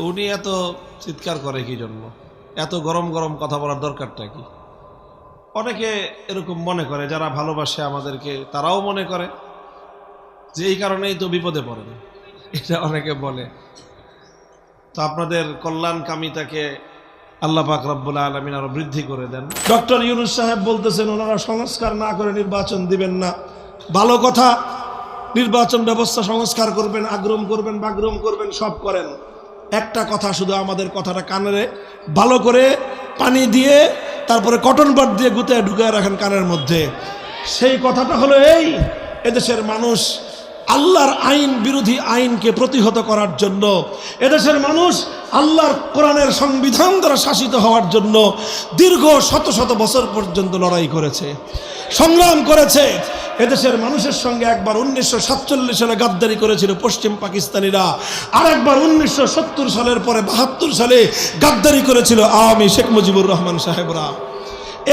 উনি এত চিৎকার করে কি জন্য, এত গরম গরম কথা বলার দরকারটা কি? অনেকে এরকম মনে করে, যারা ভালোবাসে আমাদেরকে তারাও মনে করে যে এই কারণেই তো বিপদে পড়েন, এটা অনেকে বলে। তো আপনাদের কল্যাণকামিতাকে আল্লাহ পাক রব্বুল আলামিন আরো বৃদ্ধি করে দেন। ডক্টর ইউনূস সাহেব বলতেছেন ওনারা সংস্কার না করে নির্বাচন দিবেন না। ভালো কথা, নির্বাচন ব্যবস্থা সংস্কার করবেন, আগ্রম করবেন, বাগ্রম করবেন, সব করেন। একটা কথা শুধু আমাদের কথাটা কানে ভালো করে পানি দিয়ে তারপরে কটন বাড দিয়ে গুঁতে ঢুকায় রাখেন কানের মধ্যে। সেই কথাটা হলো এই, এদেশের মানুষ আল্লাহর আইন বিরোধী আইনকে প্রতিহত করার জন্য, এদেশের মানুষ আল্লাহর কোরআনের সংবিধান দ্বারা শাসিত হওয়ার জন্য দীর্ঘ শত শত বছর পর্যন্ত লড়াই করেছে, সংগ্রাম করেছে। এদেশের মানুষের সঙ্গে একবার 1947 সালে গাদ্দারি করেছিল পশ্চিম পাকিস্তানিরা, আর একবার 1970 সালের পরে 72 সালে গাদ্দারি করেছিল আওয়ামী শেখ মুজিবুর রহমান সাহেবরা।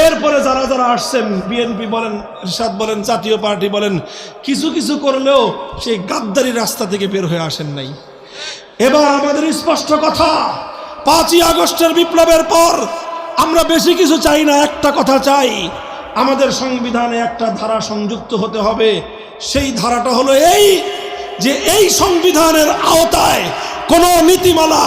এরপরে যারা যারা আসছেন, বিএনপি বলেন, এরশাদ বলেন, জাতীয় পার্টি বলেন, কিছু কিছু করলেও সেই গাদ্দারি রাস্তা থেকে বের হয়ে আসেন নাই। এবার আমাদের স্পষ্ট কথা, 5ই আগস্টের বিপ্লবের পর আমরা বেশি কিছু চাই না, একটা কথা চাই, আমাদের সংবিধানে একটা ধারা সংযুক্ত হতে হবে। সেই ধারাটা হলো এই যে এই সংবিধানের আওতায় কোনো নীতিমালা,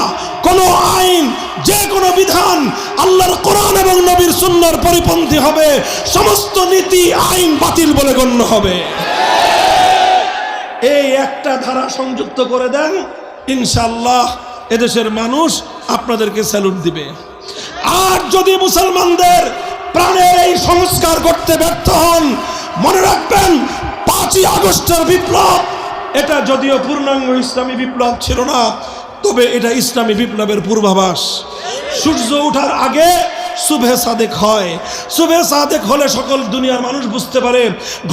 কোনো আইন, যে কোনো বিধান আল্লাহর কোরআন এবং নবীর সুন্নাহর পরিপন্থী হবে, সমস্ত নীতি আইন বাতিল বলে গণ্য হবে। এই একটা ধারা সংযুক্ত করে দেন, ইনশাআল্লাহ এদেশের মানুষ আপনাদেরকে স্যালুট দিবে। আর যদি মুসলমানদের প্রাণের এই সংস্কার করতে ব্যর্থ হন, মনে রাখবেন 5ই আগস্টের বিপ্লব এটা যদিও পূর্ণাঙ্গ ইসলামী বিপ্লব ছিল না, তবে এটা ইসলামী বিপ্লবের পূর্বাভাস। সূর্য ওঠার আগে সুবহে সাদেক হয়, সুবহে সাদেক হলে সকল দুনিয়ার মানুষ বুঝতে পারে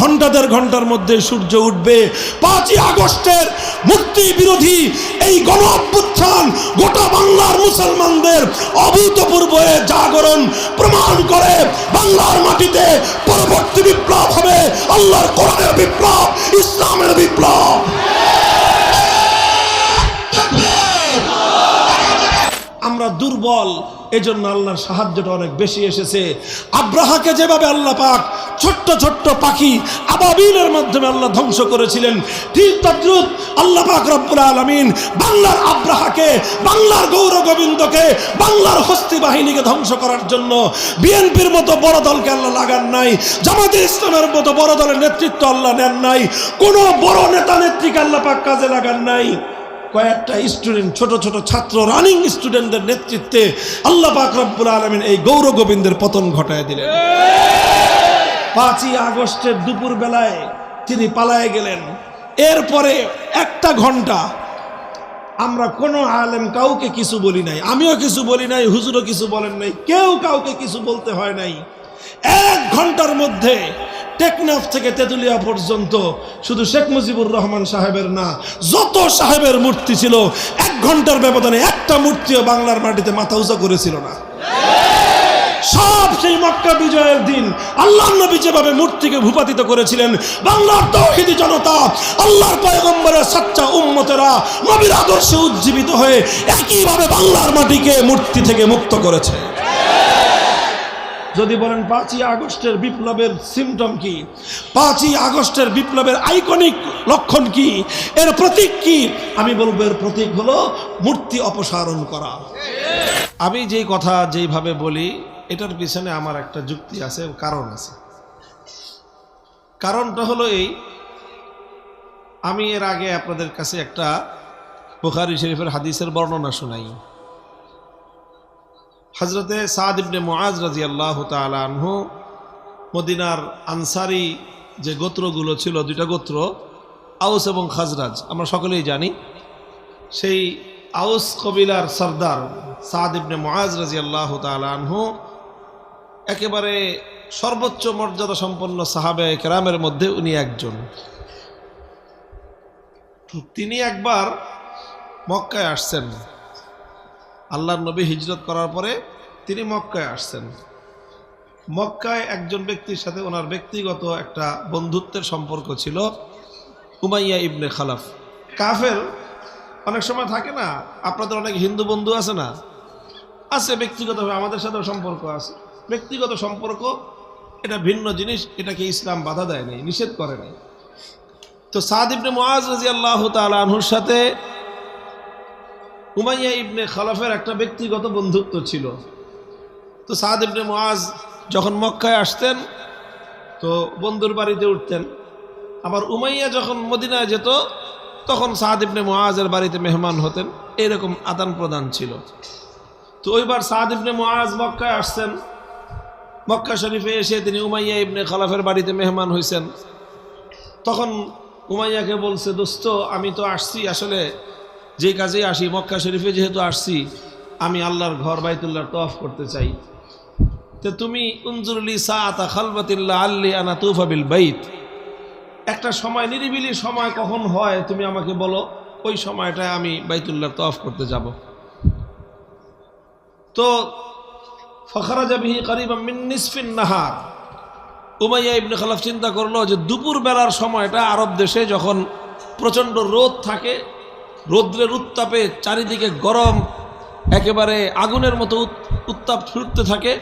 ঘন্টাদের ঘন্টার মধ্যে সূর্য উঠবে। 5ই আগস্টের মূর্তি বিরোধী এই গণ অভ্যুত্থান গোটা বাংলার মুসলমানদের অভূতপূর্ব জাগরণ প্রমাণ করে বাংলার মাটিতে পরবর্তী বিপ্লব হবে আল্লাহর কোরআনের বিপ্লব, ইসলামের বিপ্লব। আমরা দুর্বল, এজন্য আল্লাহর সাহায্যটা অনেক বেশি এসেছে। আব্রাহাকে যেভাবে আল্লাহ পাক ছোট্ট ছোট্ট পাখি আবাবিলের মাধ্যমে আল্লাহ ধ্বংস করেছিলেন, ঠিক তদ্রুপ আল্লাহ পাক রব্বুল আলামিন বাংলার আব্রাহাকে, বাংলার গৌর গোবিন্দকে, বাংলার হস্তি বাহিনীকে ধ্বংস করার জন্য বিএনপির মতো বড় দলকে আল্লাহ লাগান নাই, জামাতে ইসলামের মতো বড় দলের নেতৃত্ব আল্লাহ নেন নাই, কোনো বড় নেতা নেত্রীকে আল্লাহ পাক কাজে লাগান নাই। কয়েকটা স্টুডেন্ট, ছোট ছোট ছাত্র, রানিং স্টুডেন্টদের নেতৃত্বে আল্লাহ পাক রব্বুল আলামিন এই গৌর গোবিন্দের পতন ঘটায় দিলেন। 5ই আগস্টের দুপুর বেলায় তিনি পালায়ে গেলেন। এরপরে একটা ঘন্টা আমরা কোনো আলেম কাউকে কিছু বলি নাই, আমিও কিছু বলি নাই, হুজুরও কিছু বলেন নাই, কেউ কাউকে কিছু বলতে হয় নাই। 1 ঘন্টার মধ্যে টেকনাফ থেকে তেতুলিয়া পর্যন্ত শুধু শেখ মুজিবুর রহমান সাহেবের না, যত সাহেবের মূর্তি ছিল 1 ঘন্টার ব্যবধানে একটা মূর্তিও বাংলার মাটিতে মাথা উঁচা করেছিল না। সব সেই মক্কা বিজয়ের দিন আল্লাহর নবী যেভাবে মূর্তিকে ভূপাতিত করেছিলেন, বাংলার তাওহীদি জনতা, আল্লাহর পয়গম্বরের সাচ্চা উম্মতেরা নবীর আদর্শে উজ্জীবিত হয়ে একইভাবে বাংলার মাটিকে মূর্তি থেকে মুক্ত করেছে। যদি বলেন 5ই আগস্টের বিপ্লবের সিমটম কি, 5ই আগস্টের বিপ্লবের আইকনিক লক্ষণ কি, এর প্রতীক কি, আমি বলবো এর প্রতীক হলো মূর্তি অপসারণ করা। আমি যেই কথা যেইভাবে বলি এটার পিছনে আমার একটা যুক্তি আছে, কারণ আছে। কারণটা হলো এই, আমি এর আগে আপনাদের কাছে একটা বুখারী শরীফের হাদিসের বর্ণনা শোনাই। হযরতে সাদ ইবনে মুআজ রাদিয়াল্লাহু তাআলা আনহু মদিনার আনসারি যে গোত্রগুলো ছিল, 2টা গোত্র, আউস এবং খাজরাজ, আমরা সকলেই জানি। সেই আউস কবিলার সরদার সাদ ইবনে মুআজ রাদিয়াল্লাহু তাআলা আনহু একেবারে সর্বোচ্চ মর্যাদা সম্পন্ন সাহাবায়ে কেরামের মধ্যে উনি একজন। তিনি একবার মক্কায় আসছেন, আল্লাহর নবী হিজরত করার পরে তিনি মক্কায় আসছেন। মক্কায় একজন ব্যক্তির সাথে ওনার ব্যক্তিগত একটা বন্ধুত্বের সম্পর্ক ছিল, উমাইয়া ইবনে খালাফ। কাফের অনেক সময় থাকে না, আপনাদের অনেক হিন্দু বন্ধু আছে না, আছে ব্যক্তিগতভাবে আমাদের সাথেও সম্পর্ক আছে। ব্যক্তিগত সম্পর্ক এটা ভিন্ন জিনিস, এটাকে ইসলাম বাধা দেয় নাই, নিষেধ করে নাই। তো সাদ ইবনে মুআজ রাদিয়াল্লাহু তাআলা আনহুর সাথে উমাইয়া ইবনে খালাফের একটা ব্যক্তিগত বন্ধুত্ব ছিল। তো সাদ ইবনে মুআজ যখন মক্কায় আসতেন তো বন্ধুর বাড়িতে উঠতেন, আবার উমাইয়া যখন মদিনায় যেত তখন সাদ ইবনে মুআজের বাড়িতে মেহমান হতেন, এরকম আদান প্রদান ছিল। তো ওইবার সাদ ইবনে মুআজ মক্কায় আসছেন, মক্কা শরীফে এসে তিনি উমাইয়া ইবনে খালাফের বাড়িতে মেহমান হয়েছেন। তখন উমাইয়াকে বলছে, দোস্ত আমি তো আসছি আসলে যে কাজে আসি, মক্কা শরীফে যেহেতু আসছি আমি আল্লাহর ঘর বাইতুল্লাহর তওয়াফ করতে চাই, তো তুমি উনজুরলি সাআতা খালবাতিল্লাহ আল্লি আনা তুফা বিল বাইত, একটা সময় নিরিবিলি সময় কখন হয় তুমি আমাকে বলো, ওই সময়টায় আমি বাইতুল্লাহর তওয়াফ করতে যাব। তো ফখরাজা বিহি করিবাম মিন নিসফিন নাহার, উমাইয়া ইবনে খালাফ চিন্তা করলো যে দুপুর বেলার সময়টা আরব দেশে যখন প্রচণ্ড রোদ থাকে, রৌদ্রের উত্তাপে চারিদিকে গরম, একেবারে আগুনের মতো উত্তাপ ছুটতে থাকে,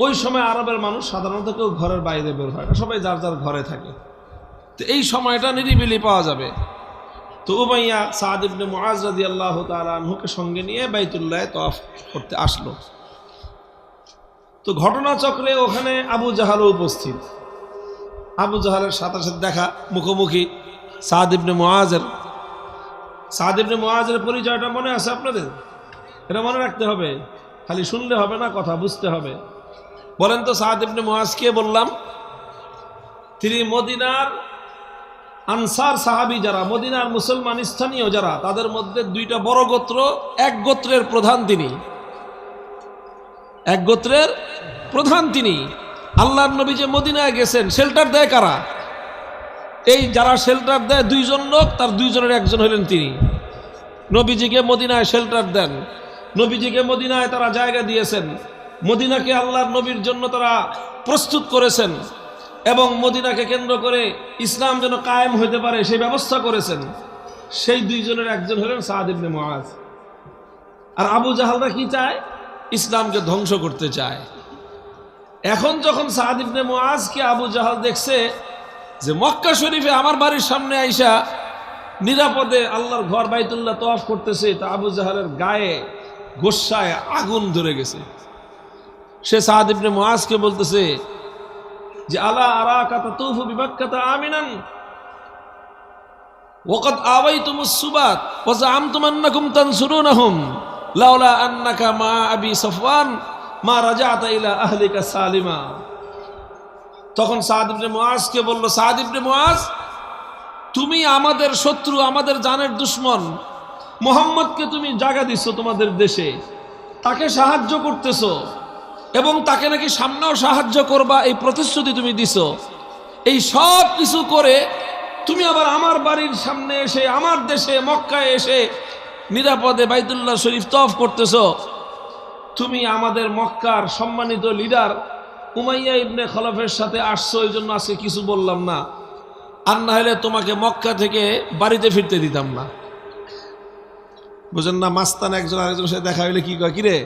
ওই সময় আরবের মানুষ সাধারণত কেউ ঘরের বাইরে বের হয় না, সবাই যার যার ঘরে থাকে। তো এই সময়টা নিরিবিলি পাওয়া যাবে। তো উমাইয়া সাদ ইবনে মুআজ রাদিয়াল্লাহু তাআলা আনহুকে সঙ্গে নিয়ে বাইতুল্লাহ তওয়াফ করতে আসলো। তো ঘটনাচক্রে ওখানে আবু জাহালও উপস্থিত। আবু জাহালের সাথে সাথে দেখা, মুখোমুখি সাদ ইবনে মুআজের। সাদ ইবনে মুআজের পরিচয়টা মনে আছে আপনাদের? এটা মনে রাখতে হবে, খালি শুনলে হবে না, কথা বুঝতে হবে। বলেন তো সাদ ইবনে মুআজ কে বললাম? তিনি মদিনার আনসার সাহাবী যারা, মদিনার মুসলমান স্থানীয় যারা, তাদের মধ্যে দুইটা বড় গোত্র, এক গোত্রের প্রধান তিনি, এক গোত্রের প্রধান তিনি। আল্লাহর নবী যে মদিনায় গেছেন, শেল্টার দেয় কারা? এই যারা শেল্টার দেয় দুইজন লোক, তার দুইজনের একজন হলেন তিনি। নবীজিকে মদিনায় শেল্টার দেন, নবীজিকে মদিনায় তারা জায়গা দিয়েছেন, মদিনাকে আল্লাহর নবীর জন্য তারা প্রস্তুত করেছেন এবং মদিনাকে কেন্দ্র করে ইসলাম যেন কায়েম হইতে পারে সেই ব্যবস্থা করেছেন। সেই দুইজনের একজন হলেন সাদ ইবনে মুআজ। আর আবু জাহালরা কি চায়? ইসলামকে ধ্বংস করতে চায়। এখন যখন সাদ ইবনে মুআজকে আবু জাহাল দেখছে যে মক্কা শরীফে আমার বাড়ির সামনে আইসা নিরাপদে আল্লাহর ঘর বাইতুল্লাহ তওয়াফ করতেছে, তা আবু জাহালের গায়ে গোস্সায় আগুন ধরে গেছে। সে সাদ ইবনে মুআজকে বলতেছে যে আলা আরাকা তাতুফু বিমাক্কাতা আমিনান ওয়াকাদ আওয়াইতুমুস সুবাত ওয়া জাআমতুম আন্নাকুম তানসুরুনহুম লাউলা আন্নাকা মা আবি সাফওয়ান মা রাজাতা ইলা আহলিকা সালিমা। তখন সাদ ইবনে মুআজকে বলল, সাদ ইবনে মুআজ, তুমি আমাদের শত্রু, আমাদের জানের দুশমন, মুহাম্মদকে তুমি জায়গা দিছো তোমাদের দেশে, তাকে সাহায্য করতেছো এবং তাকে নাকি সামনেও সাহায্য করবা এই প্রতিশ্রুতি তুমি দিছো। এই সব কিছু করে তুমি আবার আমার বাড়ির সামনে এসে, আমার দেশে মক্কায় এসে নিরাপদে বাইতুল্লাহ শরীফ তওয়াফ করতেছো। তুমি আমাদের মক্কার সম্মানিত লিডার উমাইয়া ইবনে খলফের সাথে আসছো, এই জন্য আজকে কিছু বললাম না, আর না হলে তোমাকে মক্কা থেকে বাড়িতে ফিরতে দিতাম না। বুঝেন না? মাস্তান একজন আরেকজনের সাথে দেখা হইলে কি কয়, কিরে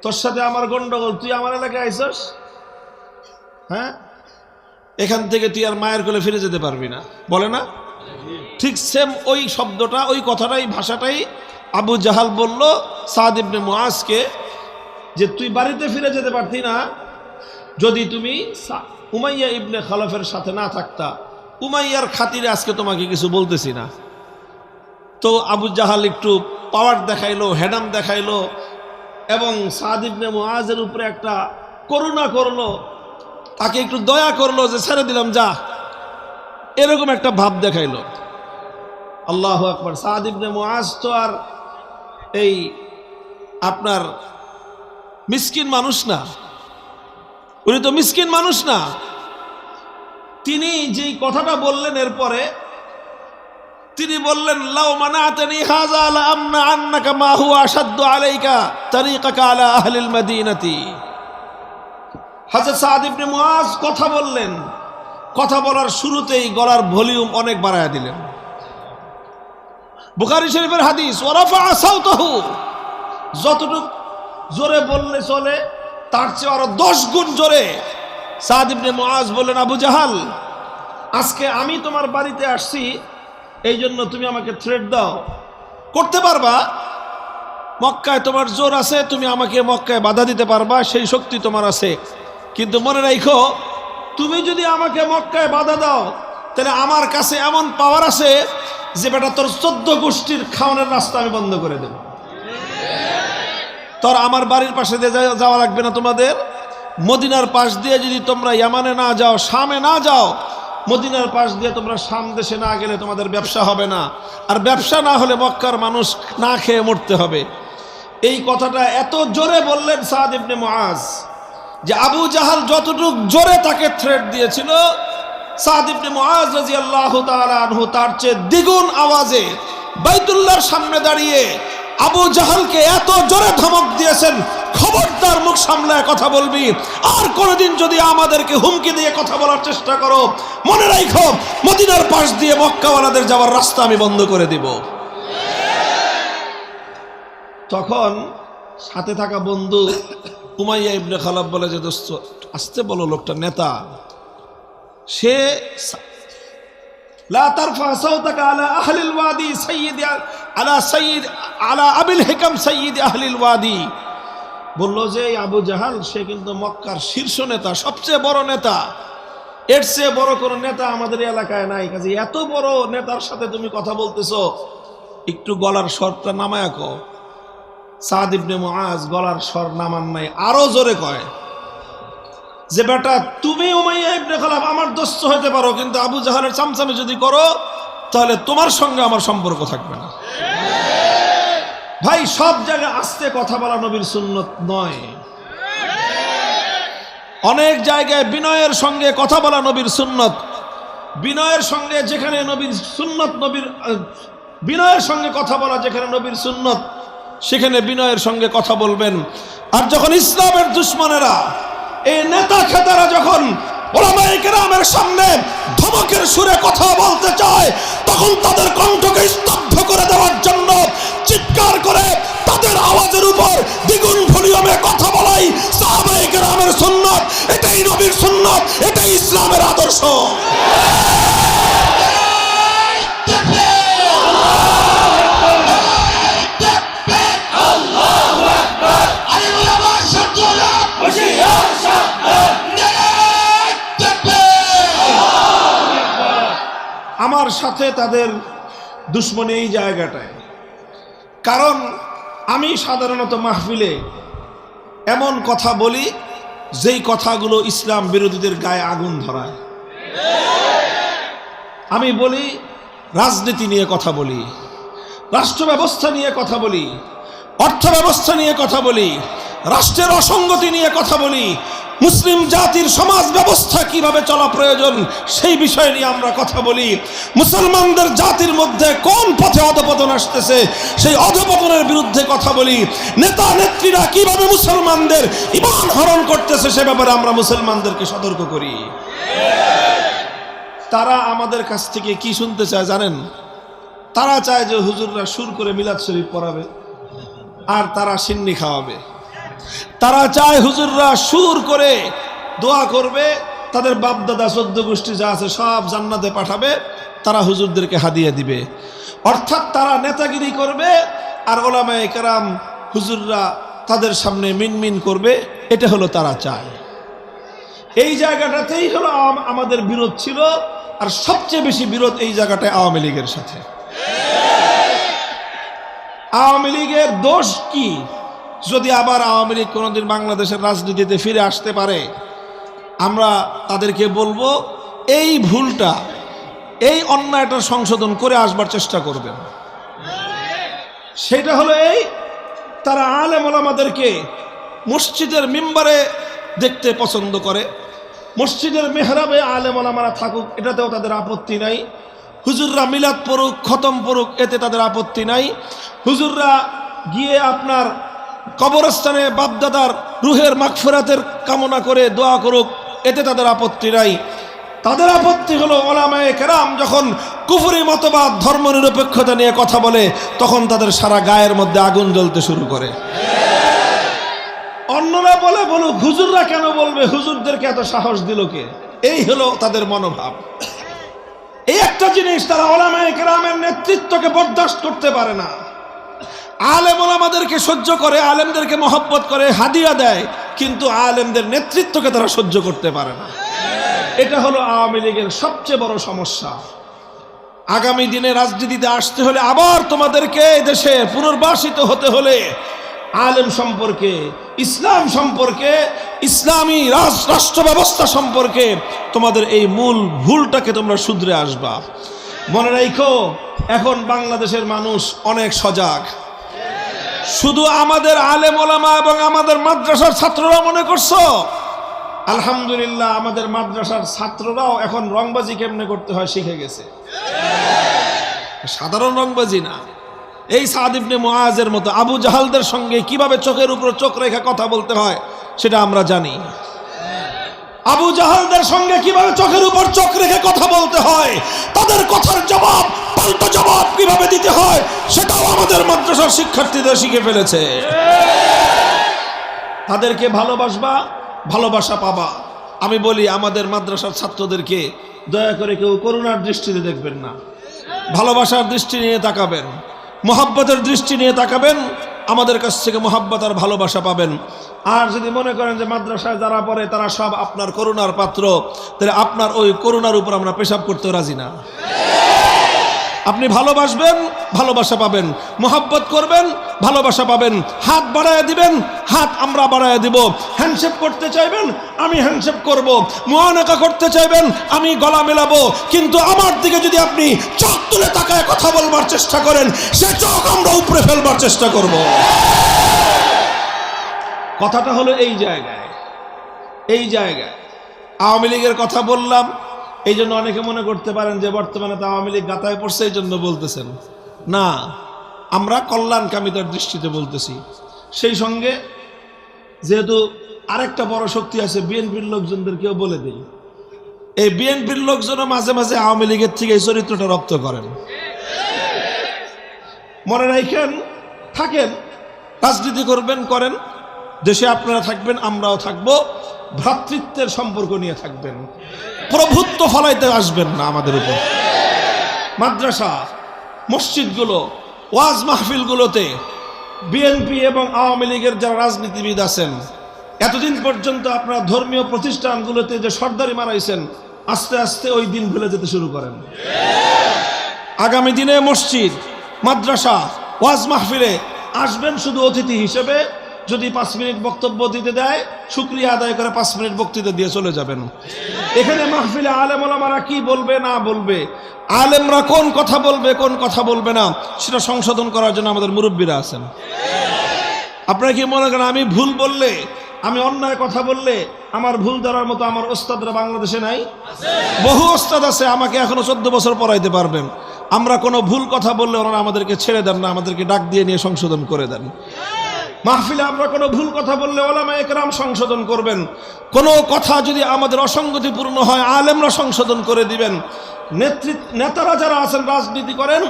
তোর সাথে আমার গন্ডগোল, তুই আমার এলাকায় আইসস, হ্যাঁ, এখান থেকে তুই আর মায়ের কোলে ফিরে যেতে পারবি না, বলে না? ঠিক সেম ওই শব্দটা, ওই কথাটাই, ভাষাটাই আবু জাহাল বলল সাদ ইবনে মুআজকে, যে তুই বাড়িতে ফিরে যেতে পারতি না যদি তুমি উমাইয়া ইবনে খলফের সাথে না থাকতা। উমাইয়ার খাতিরে আজকে তোমাকে কিছু বলতেছি না। তো আবু জাহাল একটু পাওয়ার দেখাইলো, হেডাম দেখাইলো এবং সাদ ইবনে মুআজের উপরে একটা করুণা করলো, তাকে একটু দয়া করলো যে ছেড়ে দিলাম যা, এরকম একটা ভাব দেখাইলো। আল্লাহু আকবার। সাদ ইবনে মুআজ তো আর এই আপনার মিসকিন মানুষ না, উনি তো মিসকিন মানুষ না। তিনি যেই কথাটা বললেন এরপরে তিনি বললেন, লাউ মানাতানি হাযা লা আমনা আন্নাকা মা হুয়া আশাদ্দু আলাইকা তারিকাকা আলা আহলিল মাদিনাতি। হযরত সাদ ইবনে মুআজ কথা বললেন, কথা বলার শুরুতেই গলার ভলিউম অনেক বাড়ায়া দিলেন। বুখারী শরীফের হাদিস, ওয়ারাফা সাউতাহু, যতটুক জোরে বললে চলে তার চেয়ে আরো 10 গুণ জোরে সাদ ইবনে মুআজ বললেন, আবু জাহাল, আজকে আমি তোমার বাড়িতে আসছি, এই জন্য তুমি আমাকে থ্রেট দাও, করতে পারবা? মক্কায় তোমার জোর আছে, তুমি আমাকে মক্কায় বাধা দিতে পারবা, সেই শক্তি তোমার আছে। কিন্তু মনে রাখো, তুমি যদি আমাকে মক্কায় বাধা দাও, তাহলে আমার কাছে এমন পাওয়ার আছে যে বেটা তোর 14 গোষ্ঠীর খাওয়ানোর রাস্তা আমি বন্ধ করে দেব। তোর আমার বাড়ির পাশে দিয়ে যাওয়া লাগবে না তোমাদের। মদিনার পাশ দিয়ে যদি তোমরা ইয়ামানে না যাও, শামে না যাও, মদিনার পাশ দিয়ে তোমরা শাম দেশে না গেলে তোমাদের ব্যবসা হবে না, আর ব্যবসা না হলে মক্কার মানুষ না খেয়ে মরতে হবে। এই কথাটা এত জোরে বললেন সাদ ইবনে মুআজ যে আবু জাহাল যতটুক জোরে তাকে থ্রেট দিয়েছিল, সাদ ইবনে মুআজ রাদিয়াল্লাহু তাআলা আনহু তার চেয়ে দ্বিগুণ আওয়াজে বাইতুল্লাহর সামনে দাঁড়িয়ে আবু জাহালকে এত জোরে ধমক দিয়েছেন, খবরদার মুখ সামলায় কথা বলবি, আর কোনোদিন যদি আমাদেরকে হুমকি দিয়ে কথা বলার চেষ্টা করো, মনে রাখো মদিনার পাশ দিয়ে মক্কাওয়ালাদের যাওয়ার রাস্তা আমি বন্ধ করে দিব। তখন সাথে থাকা বন্ধু উমাইয়া ইবনে খালাব বলে যে, দোস্ত আসতে বলো, লোকটা নেতা, সে লা তারফা সাওতাকা আলা আহলিল ওয়াদি সাইয়্যিদ আলা আবিল হিকাম সাইয়্যিদ আহলিল ওয়াদি, বললো যে আবু জাহাল সে কিন্তু মক্কার শীর্ষ নেতা, সবচেয়ে বড় নেতা, এর চেয়ে বড় কোনো নেতা আমাদের এলাকায় নাই, কাজে এত বড় নেতার সাথে তুমি কথা বলতেছো, একটু গলার স্বরটা নামায়া কও। সাদ ইবনে মুআজ গলার স্বর নামান নাই, আরো জোরে কয় যে বেটা তুমি উমাইয়া ইবনে খালাব আমার দোস্ত হতে পারো, কিন্তু আবু জাহালের চামচামি যদি করো তাহলে তোমার সঙ্গে আমার সম্পর্ক থাকবে না। ভাই, সব জায়গায় আস্তে কথা বলা নবীর সুন্নত নয়। অনেক জায়গায় বিনয়ের সঙ্গে কথা বলা নবীর সুন্নত। বিনয়ের সঙ্গে যেখানে নবীর সুন্নত, বিনয়ের সঙ্গে কথা বলা যেখানে নবীর সুন্নত, সেখানে বিনয়ের সঙ্গে কথা বলবেন। আর যখন ইসলামের দুশমনেরা, এই নেতা খেতারা যখন উলামায়ে কেরামের সামনে ধমকের সুরে কথা বলতে চায়, তখন তাদের কণ্ঠকে স্তব্ধ করে দেওয়ার জন্য চিৎকার করে তাদের আওয়াজের উপর দ্বিগুণ ভলিউমে কথা বলাই সাহাবায়ে কেরামের সুন্নাত। এটাই নবীর সুন্নাত, এটাই ইসলামের আদর্শ। আমার সাথে তাদের দুশ্মনী এই জায়গাটায়, কারণ আমি সাধারণত মাহফিলে এমন কথা বলি যেই কথাগুলো ইসলাম বিরোধীদের গায়ে আগুন ধরায়। আমি বলি রাজনীতি নিয়ে কথা বলি, রাষ্ট্র ব্যবস্থা নিয়ে কথা বলি, অর্থ ব্যবস্থা নিয়ে কথা বলি, রাষ্ট্রের অসঙ্গতি নিয়ে কথা বলি, মুসলিম জাতির সমাজ ব্যবস্থা কিভাবে চলা প্রয়োজন সেই বিষয় নিয়ে আমরা কথা বলি। মুসলমানদের জাতির মধ্যে কোন পথে অধপতন আসতেছে সেই অধপতনের বিরুদ্ধে কথা বলি। নেতা নেত্রীরা কিভাবে মুসলমানদের ঈমান হরণ করতেছে সে ব্যাপারে আমরা মুসলমানদেরকে সতর্ক করি। তারা আমাদের কাছ থেকে কি শুনতে চায় জানেন? তারা চায় যে হুজুররা সুর করে মিলাদ শরীফ পড়াবে আর তারা সিন্নি খাওয়াবে। তারা চায় হুজুররা সুর করে দোয়া করবে, তাদের বাপ দাদা 14 গোষ্ঠী যা আছে সব জান্নাতে পাঠাবে, তারা হুজুরদেরকে হাদিয়া দিবে। অর্থাৎ তারা নেতাগিরি করবে আর উলামায়ে কেরাম হুজুররা তাদের সামনে মিনমিন করবে। এটা হলো তারা চায়। এই জায়গাটাতেই হলো আমাদের বিরোধ ছিল, আর সবচেয়ে বেশি বিরোধ এই জায়গাটায় আওয়ামী লীগের সাথে। আওয়ামী লীগের দোষ কি? যদি আবার আওয়ামী লীগ কোনোদিন বাংলাদেশের রাজনীতিতে ফিরে আসতে পারে, আমরা তাদেরকে বলবো এই ভুলটা, এই অন্যায়টা সংশোধন করে আসবার চেষ্টা করবেন। সেটা হলো এই, তারা আলেম ওলামাদেরকে মসজিদের মিম্বারে দেখতে পছন্দ করে, মসজিদের মেহরাবে আলেম ওলামারা থাকুক, এটাতেও তাদের আপত্তি নাই। হুজুররা মিলাদ পড়ুক, খতম পড়ুক, এতে তাদের আপত্তি নাই। হুজুররা গিয়ে আপনার কবরস্থানে বাপদাদার রুহের মাগফিরাতের কামনা করে দোয়া করুক, এতে তাদের আপত্তি নাই। তাদের আপত্তি হলো উলামায়ে কেরাম যখন কুফরি মতবাদ, ধর্মনিরপেক্ষতা নিয়ে কথা বলে, তখন তাদের সারা গায়ের মধ্যে আগুন জ্বলতে শুরু করে। অন্যরা বলুক, হুজুররা কেন বলবে? হুজুরদেরকে এত সাহস দিল কে? এই হলো তাদের মনোভাব। এই একটা জিনিস, তারা উলামায়ে কেরামের নেতৃত্বকে বরদাস্ত করতে পারে না। আলেম ওলামাদেরকে সহ্য করে, আলেমদেরকে মহব্বত করে, হাদিয়া দেয়, কিন্তু আলেমদের নেতৃত্বকে তারা সহ্য করতে পারে না। এটা হলো আওয়ামী লীগের সবচেয়ে বড় সমস্যা। আগামী দিনে রাজনীতিতে আসতে হলে, আবার তোমাদেরকে দেশে পুনর্বাসিত হতে হলে, আলেম সম্পর্কে, ইসলাম সম্পর্কে, ইসলামী রাষ্ট্র ব্যবস্থা সম্পর্কে তোমাদের এই মূল ভুলটাকে তোমরা শুধরে আসবা। মনে রাখো, এখন বাংলাদেশের মানুষ অনেক সজাগ। শুধু আমাদের আলেম ওলামা এবং আমাদের মাদ্রাসার ছাত্ররা মনে করছো? আলহামদুলিল্লাহ, আমাদের মাদ্রাসার ছাত্ররাও এখন রংবাজি কেমনে করতে হয় শিখে গেছে। সাধারণ রংবাজি না, এই সাদ ইবনে মুআজের মতো আবু জাহালদের সঙ্গে কিভাবে চোখের উপর চোখ রেখে কথা বলতে হয় সেটা আমরা জানি। আবু জাহালদের সঙ্গে কিভাবে চোখের উপর চোখ রেখে কথা বলতে হয়, তাদের কথার জবাব, পাল্টা জবাব কিভাবে দিতে হয়, সেটাও আমাদের মাদ্রাসার শিক্ষার্থীদের শিখে ফেলেছে। তাদেরকে ভালোবাসবা, ভালোবাসা পাবা। আমি বলি, আমাদের মাদ্রাসার ছাত্রদেরকে দয়া করে কেউ করুণার দৃষ্টিতে দেখবেন না, ভালোবাসার দৃষ্টি নিয়ে তাকাবেন, মোহাব্বতের দৃষ্টি নিয়ে তাকাবেন। আমাদের কাছ থেকে মোহাব্বত আর ভালোবাসা পাবেন। আর যদি মনে করেন যে মাদ্রাসায় যারা পড়ে তারা সব আপনার করুণার পাত্র, তাহলে আপনার ওই করুণার উপর আমরা পেশাব করতে রাজি না। আপনি ভালোবাসবেন, ভালোবাসা পাবেন, মোহাব্বত করবেন, ভালোবাসা পাবেন। হাত বাড়ায় দিবেন, হাত আমরা বাড়ায় দিব। হ্যান্ডশেক করতে চাইবেন, আমি হ্যান্ডশেক করব। মুআনাকা করতে চাইবেন, আমি গলা মেলাবো। কিন্তু আমার দিকে যদি আপনি চোখ তুলে তাকায় কথা বলবার চেষ্টা করেন, সে চোখ আমরা উপরে ফেলবার চেষ্টা করব। কথাটা হলো এই জায়গায়, এই জায়গায় আওয়ামী লীগের কথা বললাম। এই জন্য অনেকে মনে করতে পারেন যে বর্তমানে তো আওয়ামী লীগ গাতায় পড়ছে, এই জন্য বলতেছেন না। আমরা কল্যাণকামিতার দৃষ্টিতে বলতেছি। সেই সঙ্গে যেহেতু আরেকটা বড় শক্তি আছে, বিএনপির লোকজনদেরকেও বলে দেই, এই বিএনপির লোকজনও মাঝে মাঝে আওয়ামী লীগের থেকে এই চরিত্রটা রপ্ত করেন। মনে রাখেন, থাকেন, রাজনীতি করবেন, করেন, দেশে আপনারা থাকবেন, আমরাও থাকবো, ভ্রাতৃত্বের সম্পর্ক নিয়ে থাকবেন, প্রভুত্ব ফলাইতে আসবেন না আমাদের উপর। মাদ্রাসা, মসজিদগুলো, ওয়াজ মাহফিলগুলোতে বিএনপি এবং আওয়ামী লীগের যারা রাজনীতিবিদ আছেন, এতদিন পর্যন্ত আপনারা ধর্মীয় প্রতিষ্ঠানগুলোতে যে সর্দারি মারাইছেন, আস্তে আস্তে ওই দিন ভুলে যেতে শুরু করেন। আগামী দিনে মসজিদ, মাদ্রাসা, ওয়াজ মাহফিলে আসবেন শুধু অতিথি হিসেবে। যদি 5 মিনিট বক্তব্য দিতে দেয়, শুকরিয়া আদায় করে 5 মিনিট বক্তৃতা দিয়ে চলে যাবেন। এখানে মাহফিলে আলেম ওলামারা কি বলবে না বলবে, আলেমরা কোন কথা বলবে কোন কথা বলবে না, সেটা সংশোধন করার জন্য আমাদের মুরব্বীরা আছেন। আপনারা কি মনে করেন আমি ভুল বললে, আমি অন্যায় কথা বললে আমার ভুল ধরার মতো আমার ওস্তাদরা বাংলাদেশে নাই? বহু ওস্তাদ আছে, আমাকে এখনো 14 বছর পড়াইতে পারবেন। আমরা কোনো ভুল কথা বললে ওনারা আমাদেরকে ছেড়ে দেন না, আমাদেরকে ডাক দিয়ে নিয়ে সংশোধন করে দেন। মাহফিলে আমরা কোনো ভুল কথা বললে উলামায়ে কেরাম সংশোধন করবেন। কোনো কথা যদি আমাদের অসঙ্গতিপূর্ণ হয়, আলেমরা সংশোধন করে দিবেন। নেতারা যারা আছেন, রাজনীতি করেন,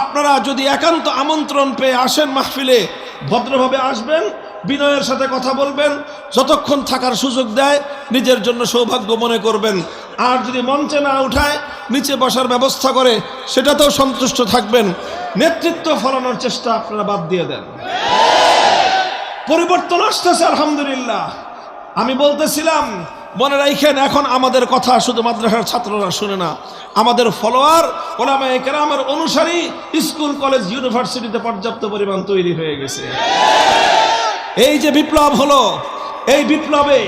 আপনারা যদি একান্ত আমন্ত্রণ পেয়ে আসেন মাহফিলে, ভদ্রভাবে আসবেন, বিনয়ের সাথে কথা বলবেন, যতক্ষণ থাকার সুযোগ দেয় নিজের জন্য সৌভাগ্য মনে করবেন। আর যদি মঞ্চে না উঠায়, নিচে বসার ব্যবস্থা করে, সেটাতেও সন্তুষ্ট থাকবেন। নেতৃত্ব ফলানোর চেষ্টা আপনারা বাদ দিয়ে দেন। পরিবর্তন আসতেছে আলহামদুলিল্লাহ। আমি বলতেছিলাম, মনে রাখেন, এখন আমাদের কথা শুধু মাদ্রাসার ছাত্ররা শুনে না, আমাদের ফলোয়ার, উলামায়ে কেরামের অনুসারী স্কুল, কলেজ, ইউনিভার্সিটিতে পর্যাপ্ত পরিমাণ তৈরি হয়ে গেছে। এই যে বিপ্লব হলো, এই বিপ্লবে,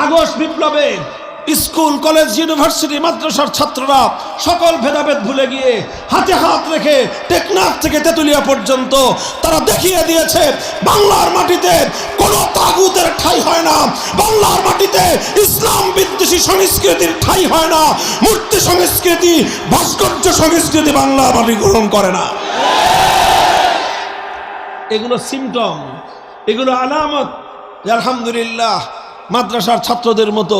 আগস্ট বিপ্লবে স্কুল, কলেজ, ইউনিভার্সিটি, মাদ্রাসার ছাত্ররা সকল ভেদাভেদ ভুলে গিয়ে হাতে হাত রেখে টেকনাফ থেকে তেতুলিয়া পর্যন্ত তারা দেখিয়ে দিয়েছে, বাংলার মাটিতে কোনো তাগুতের ঠাঁই হয় না, বাংলার মাটিতে ইসলাম বিদ্বেষী সংস্কৃতির ঠাঁই হয় না, মূর্তি সংস্কৃতি, ভাস্কর্য সংস্কৃতি বাংলার মাটি গ্রহণ করে না। এগুলো সিমটম, এগুলো আলামত। আলহামদুলিল্লাহ, মাদ্রাসার ছাত্রদের মতো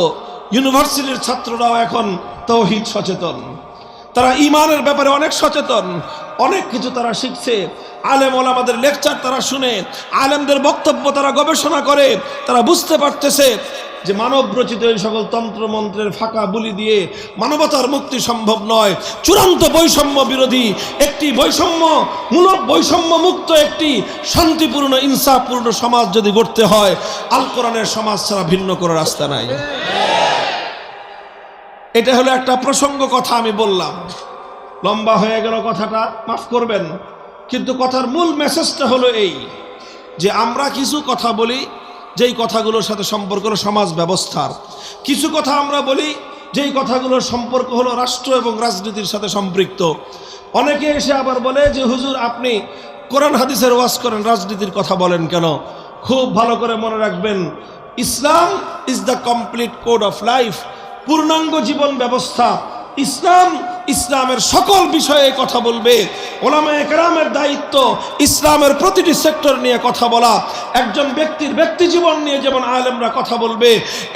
ইউনিভার্সিটির ছাত্ররাও এখন তাওহীদ সচেতন। তারা ঈমানের ব্যাপারে অনেক সচেতন, অনেক কিছু তারা শিখছে। আলেম ওলামাদের লেকচার তারা শুনে, আলেমদের বক্তব্য তারা গবেষণা করে, তারা বুঝতে পারতেছে যে মানব রচিত এই সকল তন্ত্রমন্ত্রের ফাঁকা বুলি দিয়ে মানবতার মুক্তি সম্ভব নয়। চূড়ান্ত বৈষম্য বিরোধী একটি বৈষম্যমূলক, বৈষম্য মুক্ত একটি শান্তিপূর্ণ, ইনসাফপূর্ণ সমাজ যদি গড়তে হয়, আল কোরআনের সমাজ ছাড়া ভিন্ন কোনো রাস্তা নাই। এটা হলো একটা প্রসঙ্গ কথা, আমি বললাম, লম্বা হয়ে গেল কথাটা, মাফ করবেন। কিন্তু কথার মূল মেসেজটা হলো এই যে আমরা কিছু কথা বলি যেই কথাগুলোর সাথে সম্পর্ক হলো সমাজ ব্যবস্থার, কিছু কথা আমরা বলি যেই কথাগুলোর সম্পর্ক হলো রাষ্ট্র এবং রাজনীতির সাথে সম্পৃক্ত। অনেকে এসে আবার বলে যে হুজুর আপনি কোরআন হাদিসের ওয়াজ করেন, রাজনীতির কথা বলেন কেন? খুব ভালো করে মনে রাখবেন, Islam is the complete code of life, পূর্ণাঙ্গ জীবন ব্যবস্থা। ইসলাম, ইসলামের সকল বিষয়ে কথা বলবে। ওলামায়ে কেরামের দায়িত্ব ইসলামের প্রতিটি সেক্টর নিয়ে কথা বলা। একজন ব্যক্তির ব্যক্তি জীবন নিয়ে যেমন আলেমরা কথা বলবে,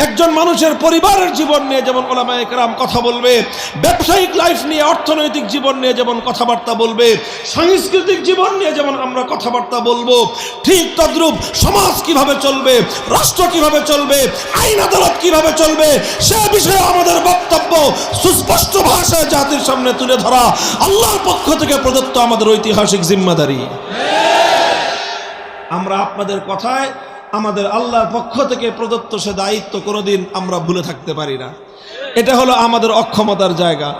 একজন মানুষের পরিবারের জীবন নিয়ে যেমন ওলামায়ে কেরাম কথা বলবে, ব্যবসায়িক লাইফ নিয়ে, অর্থনৈতিক জীবন নিয়ে যেমন কথাবার্তা বলবে, সাংস্কৃতিক জীবন নিয়ে যেমন আমরা কথাবার্তা বলবো, ঠিক তদ্রূপ সমাজ কিভাবে চলবে, রাষ্ট্র কিভাবে চলবে, আইন আদালত কিভাবে চলবে, সে বিষয়ে আমাদের বক্তব্য সুস্পষ্ট ভাষায় জাতির সামনে তুলে ধরা আল্লাহর পক্ষ থেকে প্রদত্ত আমাদের ঐতিহাসিক জিম্মাদারি। আমরা আপনাদের কথায় আমাদের আল্লাহর পক্ষ থেকে প্রদত্ত সে দায়িত্ব কোনোদিন আমরা ভুলে থাকতে পারি না। এটা হলো আমাদের অক্ষমতার জায়গা।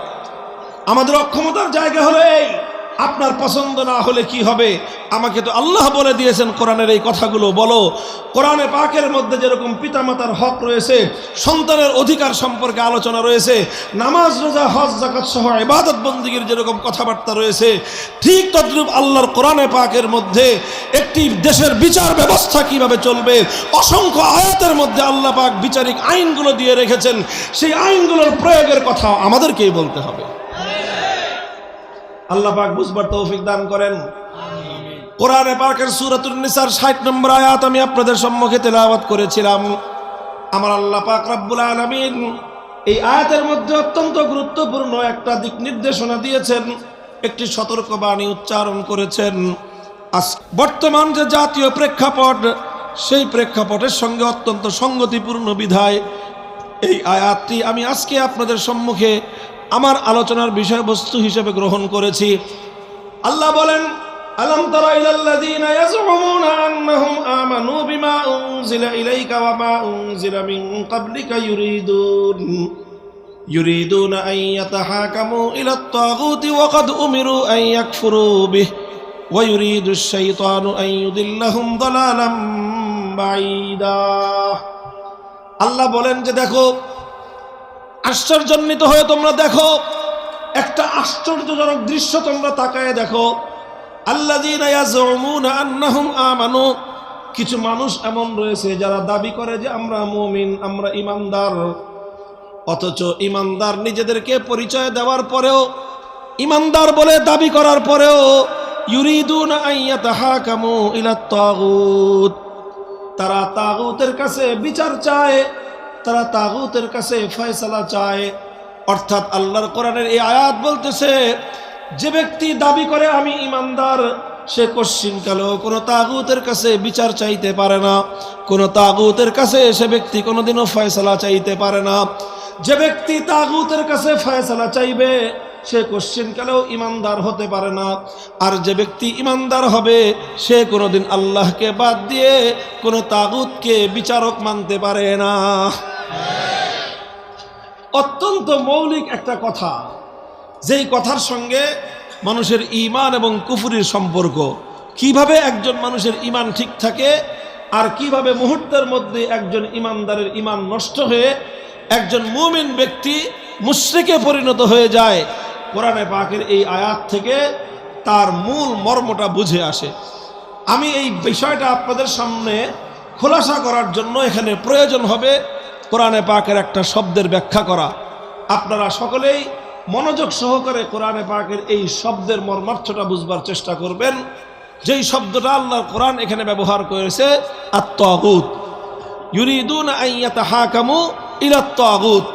আমাদের অক্ষমতার জায়গা হলো এই, আপনার পছন্দ না হলে কি হবে? আমাকে তো আল্লাহ বলে দিয়েছেন কোরআনের এই কথাগুলো বলো। কোরআনে পাকের মধ্যে যেরকম পিতামাতার হক রয়েছে, সন্তানের অধিকার সম্পর্কে আলোচনা রয়েছে, নামাজ, রোজা, হজ, যাকাত সহ ইবাদত বন্দেগীর যেরকম কথাবার্তা রয়েছে, ঠিক তদ্রূপ আল্লাহর কোরআনে পাকের মধ্যে একটি দেশের বিচার ব্যবস্থা কিভাবে চলবে, অসংখ্য আয়াতের মধ্যে আল্লাহ পাক বিচারিক আইনগুলো দিয়ে রেখেছেন। সেই আইনগুলোর প্রয়োগের কথা আমাদেরকেই বলতে হবে। আল্লাহ পাক বুঝবার তৌফিক দান করেন। কোরআনে পাকের সূরাতুন নিসার 60 নম্বর আয়াত আমি আপনাদের সম্মুখে তেলাওয়াত করেছিলাম। আমার আল্লাহ পাক রব্বুল আলামিন এই আয়াতের মধ্যে অত্যন্ত গুরুত্বপূর্ণ একটা দিক নির্দেশনা দিয়েছেন, একটি সতর্কবাণী উচ্চারণ করেছেন। বর্তমান যে জাতীয় প্রেক্ষাপট, সেই প্রেক্ষাপটের সঙ্গে অত্যন্ত সঙ্গতিপূর্ণ বিধায় এই আয়াতটি আমি আজকে আপনাদের সম্মুখে আমার আলোচনার বিষয়বস্তু হিসেবে গ্রহণ করেছি। আল্লাহ বলেন, আলাম তারা ইলাল্লাযীনা ইয়াজউমুনা আন্নাহুম আমানু বিমা উনজিলা ইলাইকা ওয়া মা উনজিলা মিন ক্বাবলিকা ইউরিদুনা আন ইয়াতাহাকামু ইলাত তাগুতি ওয়া ক্বাদ উমিরু আন ইয়াকফুরু বিহি ওয়া ইউরিদুশ শাইতানু আন ইউদিল্লাহুম দালালাম বাঈদা। আল্লাহ বলেন যে দেখো, আশ্চর্যান্বিত হয়ে তোমরা দেখো, একটা আশ্চর্যজনক দৃশ্য তোমরা তাকায় দেখো। আল্লাযীনা ইয়াজউমুনা আন্নাহুম আমানু, কিছু মানুষ এমন রয়েছে যারা দাবি করে যে আমরা মুমিন, আমরা ঈমানদার, অথচ ঈমানদার নিজেদেরকে পরিচয় দেওয়ার পরেও, ঈমানদার বলে দাবি করার পরেও ইউরিদুনা আন ইয়াতাহাকামু ইলাত তাগুত, তারা তাগুতের কাছে বিচার চায়, তারা তাগুতের কাছে ফয়সালা চায়। অর্থাৎ আল্লাহর কোরআনের এই আয়াত বলতেছে, যে ব্যক্তি দাবি করে আমি ঈমানদার, সে কশ্চিনকালেও কোনো তাগুতের কাছে বিচার চাইতে পারে না, কোনো তাগুতের কাছে সে ব্যক্তি কোনোদিনও ফয়সালা চাইতে পারে না। যে ব্যক্তি তাগুতের কাছে ফয়সালা চাইবে, সে কশ্চিনকালেও ঈমানদার হতে পারে না। আর যে ব্যক্তি ঈমানদার হবে, সে কোনোদিন আল্লাহকে বাদ দিয়ে কোনো তাগুতকে বিচারক মানতে পারে না। অত্যন্ত মৌলিক একটা কথা, যেই কথার সঙ্গে মানুষের ঈমান এবং কুফরির সম্পর্ক, কিভাবে একজন মানুষের ঈমান ঠিক থাকে আর কিভাবে মুহূর্তের মধ্যে একজন ঈমানদারের ঈমান নষ্ট হয়ে একজন মুমিন ব্যক্তি মুশরিকে পরিণত হয়ে যায়, কোরআনে পাকের এই আয়াত থেকে তার মূল মর্মটা বুঝে আসে। আমি এই বিষয়টা আপনাদের সামনে খোলাসা করার জন্য এখানে প্রয়োজন হবে কোরআনে পাকের একটা শব্দের ব্যাখ্যা করা। আপনারা সকলেই মনোযোগ সহকারে কোরআনে পাকের এই শব্দের মর্মার্থটা বুঝবার চেষ্টা করবেন। যেই শব্দটা আল্লাহর কোরআন এখানে ব্যবহার করেছে, আত-তাগুত, ইউরিদুনা আন ইয়াতাহাকামু ইলাত তাগুত।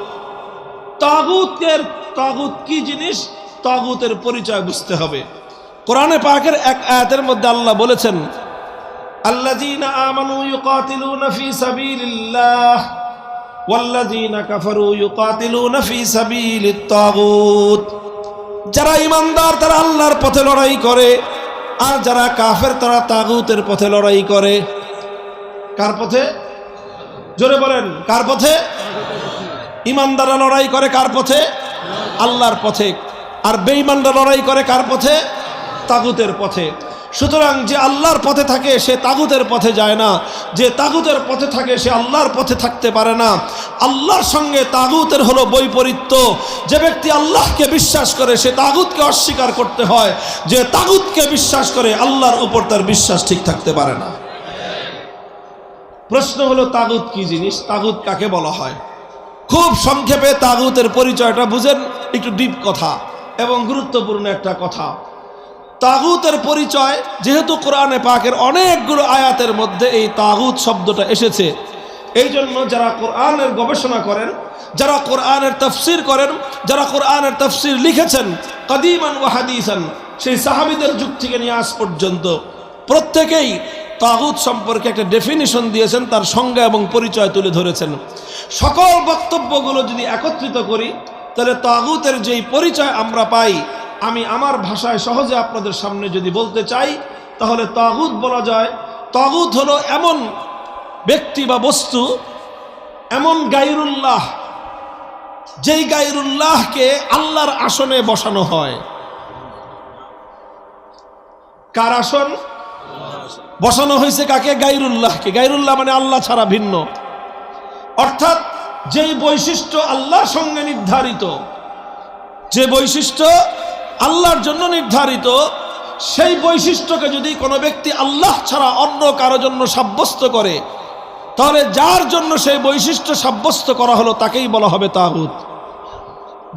তাগুতের তাগুত কি জিনিস তাগুতের পরিচয় বুঝতে হবে। কোরআনে পাকের এক আয়াতের মধ্যে আল্লাহ বলেছেন, আল্লাযীনা আমানু ইউকাতিলুনা ফী সাবিলিল্লাহ ওয়াল্লাযীনা কাফারু ইউকাতিলুনা ফী সাবিলিত তাগুত। যারা ঈমানদার তারা আল্লাহর পথে লড়াই করে, আর যারা কাফের তারা তাগুতের পথে লড়াই করে। কার পথে? জোরে বলেন, কার পথে? ঈমানদাররা লড়াই করে কার পথে? আল্লাহর পথে। আর বেঈমানরা লড়াই করে কার পথে? তাগুতের পথে। সুতরাং যে আল্লাহর পথে থাকে সে তাগুতের পথে যায় না, যে তাগুতের পথে থাকে সে আল্লাহর পথে থাকতে পারে না। আল্লাহর সঙ্গে তাগুতের হলো বৈপরীত্য। যে ব্যক্তি আল্লাহকে বিশ্বাস করে সে তাগুতকে অস্বীকার করতে হয়, যে তাগুতকে বিশ্বাস করে আল্লাহর উপর তার বিশ্বাস ঠিক থাকতে পারে না। প্রশ্ন হলো তাগুত কি জিনিস, তাগুত কাকে বলা হয়? খুব সংক্ষেপে তাগুতের পরিচয়টা বুঝেন, একটু ডিপ কথা এবং গুরুত্বপূর্ণ একটা কথা। তাগুতের পরিচয়, যেহেতু কোরআনে পাকের অনেকগুলো আয়াতের মধ্যে এই তাগুত শব্দটা এসেছে, এই জন্য যারা কোরআনের গবেষণা করেন, যারা কোরআনের তাফসীর করেন, যারা কোরআনের তাফসীর লিখেছেন কাদিমান ওয়া হাদিসান, সেই সাহাবীদের যুগ থেকে নিয়ে আজ পর্যন্ত প্রত্যেকেই তাগুত সম্পর্কে একটা ডেফিনিশন দিয়েছেন, তার সংজ্ঞা এবং পরিচয় তুলে ধরেছেন। সকল বক্তব্যগুলো যদি একত্রিত করি তাহলে তাগুতের যেই পরিচয় আমরা পাই, আমি আমার ভাষায় সহজে আপনাদের সামনে যদি বলতে চাই তাহলে তাগুত বলা যায়, তাগুত হলো এমন ব্যক্তি বা বস্তু, এমন গায়রুল্লাহ, যেই গায়রুল্লাহকে আল্লাহর আসনে বসানো হয়। কার আসন বসানো হয়েছে? কাকে? গায়রুল্লাহকে। গায়রুল্লাহ মানে আল্লাহ ছাড়া ভিন্ন, অর্থাৎ যেই বৈশিষ্ট্য আল্লাহর সঙ্গে নির্ধারিত, যে বৈশিষ্ট্য আল্লাহর জন্য নির্ধারিত, সেই বৈশিষ্ট্যকে যদি কোনো ব্যক্তি আল্লাহ ছাড়া অন্য কারো জন্য সাব্যস্ত করে, তাহলে যার জন্য সেই বৈশিষ্ট্য সাব্যস্ত করা হলো তাকেই বলা হবে তাগুত।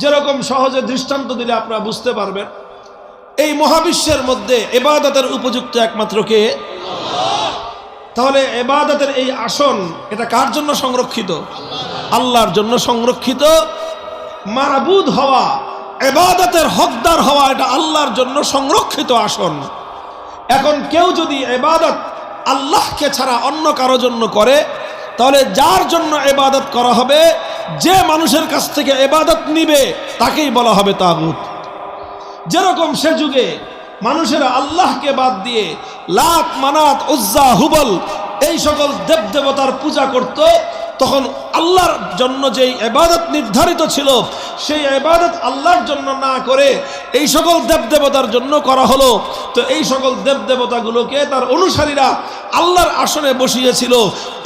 যেরকম সহজে দৃষ্টান্ত দিলে আপনারা বুঝতে পারবেন, এই মহাবিশ্বের মধ্যে ইবাদতের উপযুক্ত একমাত্র কে? তাহলে ইবাদতের এই আসন এটা কার জন্য সংরক্ষিত? আল্লাহর জন্য সংরক্ষিত। মাবুদ হওয়া, ইবাদতের হকদার হওয়া, এটা আল্লাহর জন্য সংরক্ষিত আসন। এখন কেউ যদি ইবাদত আল্লাহকে ছাড়া অন্য কারো জন্য করে, তাহলে যার জন্য ইবাদত করা হবে, যে মানুষের কাছ থেকে ইবাদত নিবে তাকেই বলা হবে তাগুত। যেরকম সে যুগে মানুষেরা আল্লাহকে বাদ দিয়ে লাত, মানাত, উজ্জা, হুবল এই সকল দেবদেবতার পূজা করত, তখন আল্লাহর জন্য যেই ইবাদত নির্ধারিত ছিল সেই ইবাদত আল্লাহর জন্য না করে এই সকল দেবদেবতার জন্য করা হলো। তো এই সকল দেবদেবতাগুলোকে তার অনুসারীরা আল্লাহর আসনে বসিয়েছিল,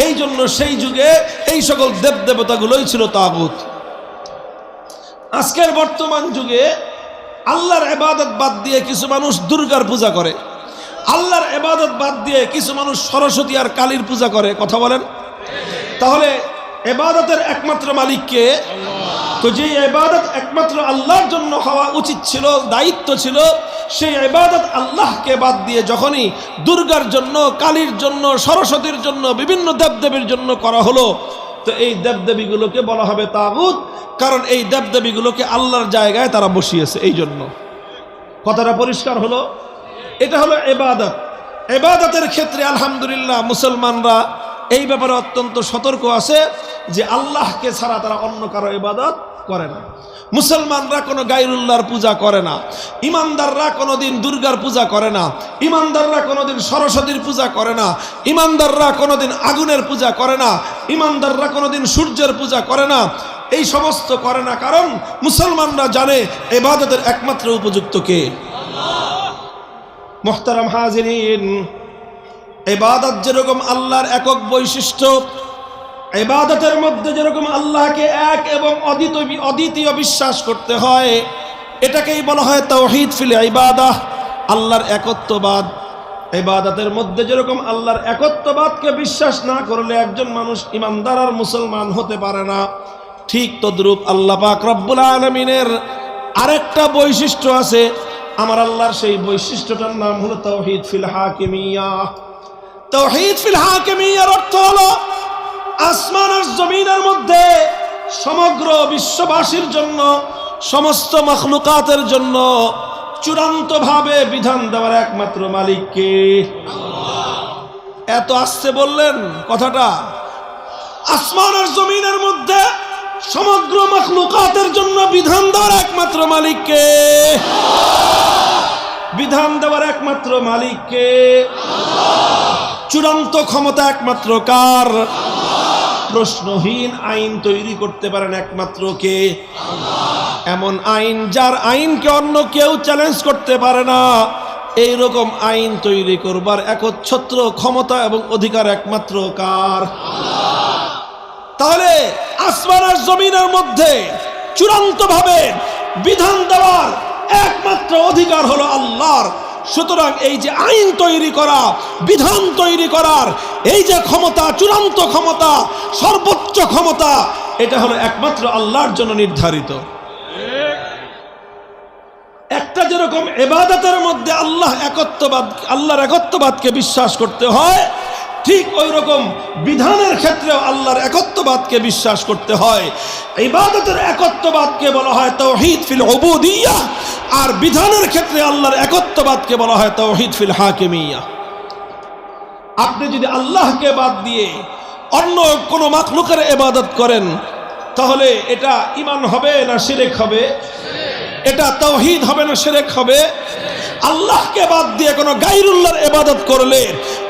এই জন্য সেই যুগে এই সকল দেবদেবতাগুলোই ছিল তাগুত। আজকের বর্তমান যুগে আল্লাহর ইবাদত বাদ দিয়ে কিছু মানুষ দুর্গার পূজা করে, আল্লাহর ইবাদত বাদ দিয়ে কিছু মানুষ সরস্বতী আর কালীর পূজা করে। কথা বলেন। তাহলে ইবাদতের একমাত্র মালিক কে? তো যে ইবাদত একমাত্র আল্লাহর জন্য হওয়া উচিত ছিল, দায়িত্ব ছিল, সেই ইবাদত আল্লাহকে বাদ দিয়ে যখনই দুর্গার জন্য, কালীর জন্য, সরস্বতীর জন্য, বিভিন্ন দেবদেবীর জন্য করা হলো, তো এই দেবদেবীগুলোকে বলা হবে তাগুত, কারণ এই দেবদেবীগুলোকে আল্লাহর জায়গায় তারা বসিয়েছে। এই জন্য কথাটা পরিষ্কার হলো। এটা হলো ইবাদত। ইবাদতের ক্ষেত্রে আলহামদুলিল্লাহ মুসলমানরা এই ব্যাপারে অত্যন্ত সতর্ক আছে যে আল্লাহকে ছাড়া তারা অন্য কারো ইবাদত করে না। মুসলমানরা কোনো গায়রুল্লাহর পূজা করে না, ইমানদাররা কোনোদিন দুর্গার পূজা করে না, ইমানদাররা কোনোদিন সরস্বতীর পূজা করে না, ইমানদাররা কোনোদিন আগুনের পূজা করে না, ইমানদাররা কোনোদিন সূর্যের পূজা করে না। এই সমস্ত করে না, কারণ মুসলমানরা জানে ইবাদতের একমাত্র উপযুক্ত কে? মুহতারাম হাজিরিন, ইবাদত যেরকম আল্লাহর একক বৈশিষ্ট্য, ইবাদতের মধ্যে যেরকম আল্লাহকে এক এবং অদ্বিতীয় বিশ্বাস করতে হয়, এটাকেই বলা হয় তাওহীদ ফিল ইবাদাহ, আল্লাহর একত্ববাদ। ইবাদতের মধ্যে যেরকম আল্লাহর একত্ববাদকে বিশ্বাস না করলে একজন মানুষ ইমানদার আর মুসলমান হতে পারে না, ঠিক তদ্রূপ আল্লাহ পাক রব্বুল আলামিনের আরেকটা বৈশিষ্ট্য আছে। আমার আল্লাহর সেই বৈশিষ্ট্যটার নাম হলো তাওহীদ ফিল হাকিমিয়াহ। তাওহীদ ফিল হাকিমিয়ার অর্থ হলো আসমান আর জমিনের মধ্যে সমগ্র বিশ্ববাসীর জন্য সমস্ত মাখলুকাতের জন্য চূড়ান্তভাবে বিধান দেওয়ার একমাত্র মালিক কে? এত আস্তে বললেন কথাটা। আসমান আর জমিনের মধ্যে সমগ্র মাখলুকাতের জন্য বিধান দেওয়ার একমাত্র মালিক কে? বিধান দেওয়ার একমাত্র মালিক কে? চূড়ান্ত ক্ষমতা একমাত্র কার? প্রশ্নহীন আইন তৈরি করতে পারেন একমাত্র কে? এমন আইন যার আইনকে অন্য কেউ চ্যালেঞ্জ করতে পারে না, এইরকম আইন তৈরি করবার একচ্ছত্র ক্ষমতা এবং অধিকার একমাত্র কার? তাহলে আসমান আর জমিনের মধ্যে চূড়ান্তভাবে বিধান দেওয়ার একমাত্র অধিকার হলো আল্লাহর। সুতরাং এই যে আইন তৈরি করা, বিধান তৈরি করার এই যে ক্ষমতা, চূড়ান্ত ক্ষমতা, সর্বোচ্চ ক্ষমতা, এটা হলো একমাত্র আল্লাহর জন্য নির্ধারিত। একটা যেরকম ইবাদতের মধ্যে আল্লাহর একত্ববাদকে বিশ্বাস করতে হয়, ঠিক ওই রকম বিধানের ক্ষেত্রেও আল্লাহর একত্ববাদকে বিশ্বাস করতে হয়। ইবাদতের একত্ববাদকে বলা হয় তাওহীদ ফিল উবুদিয়্যাহ, আর বিধানের ক্ষেত্রে আল্লাহর একত্ববাদকে বলা হয় তাওহীদ ফিল হাকিমিয়্যাহ। আপনি যদি আল্লাহকে বাদ দিয়ে অন্য কোনো মাখলুকের ইবাদত করেন, তাহলে এটা ঈমান হবে না শিরক হবে? এটা তাওহীদ হবে না শিরক হবে? আল্লাহকে বাদ দিয়ে কোনো গায়রুল্লাহর ইবাদত করলে,